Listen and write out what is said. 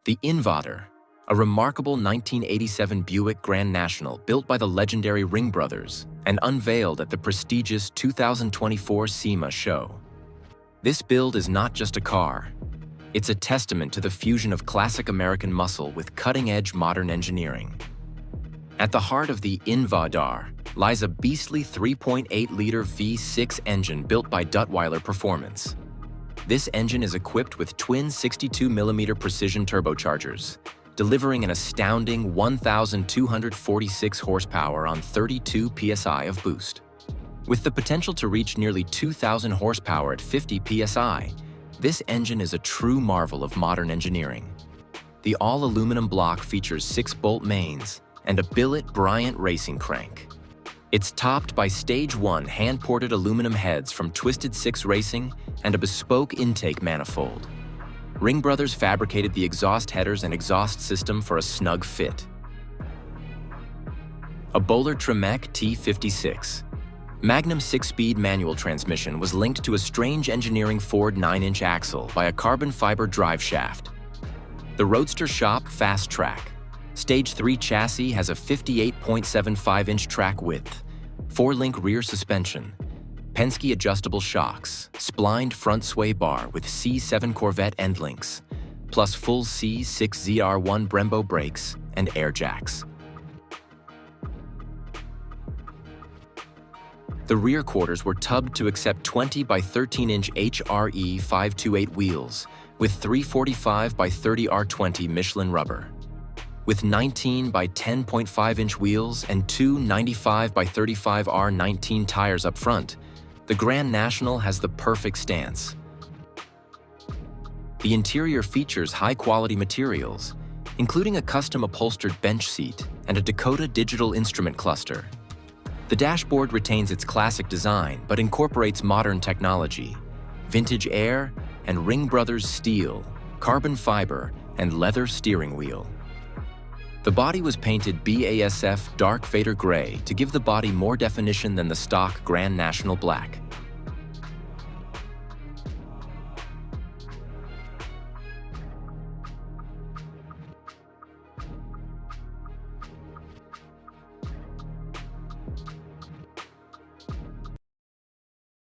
The INVADR, a remarkable 1987 Buick Grand National built by the legendary Ringbrothers and unveiled at the prestigious 2024 SEMA Show. This build is not just a car. It's a testament to the fusion of classic American muscle with cutting-edge modern engineering. At the heart of the INVADR lies a beastly 3.8-liter V6 engine built by Duttweiler Performance. This engine is equipped with twin 62mm precision turbochargers, delivering an astounding 1,246 horsepower on 32 psi of boost. With the potential to reach nearly 2,000 horsepower at 50 psi, this engine is a true marvel of modern engineering. The all-aluminum block features 6-bolt mains and a billet Bryant racing crank. It's topped by Stage 1 hand-ported aluminum heads from Twisted Six Racing and a bespoke intake manifold. Ringbrothers fabricated the exhaust headers and exhaust system for a snug fit. A Bowler Tremec T56 Magnum 6-speed manual transmission was linked to a strange engineering Ford 9-inch axle by a carbon fiber drive shaft. The Roadster Shop Fast Track Stage 3 chassis has a 58.75-inch track width, 4-link rear suspension, Penske adjustable shocks, splined front sway bar with C7 Corvette end links, plus full C6ZR1 Brembo brakes and air jacks. The rear quarters were tubbed to accept 20 by 13-inch HRE 528 wheels with 345 by 30 R20 Michelin rubber. With 19 by 10.5-inch wheels and two 95 by 35 R19 tires up front, the Grand National has the perfect stance. The interior features high-quality materials, including a custom upholstered bench seat and a Dakota digital instrument cluster. The dashboard retains its classic design but incorporates modern technology, vintage air, and Ringbrothers steel, carbon fiber, and leather steering wheel. The body was painted BASF Dark Vader Gray to give the body more definition than the stock Grand National Black.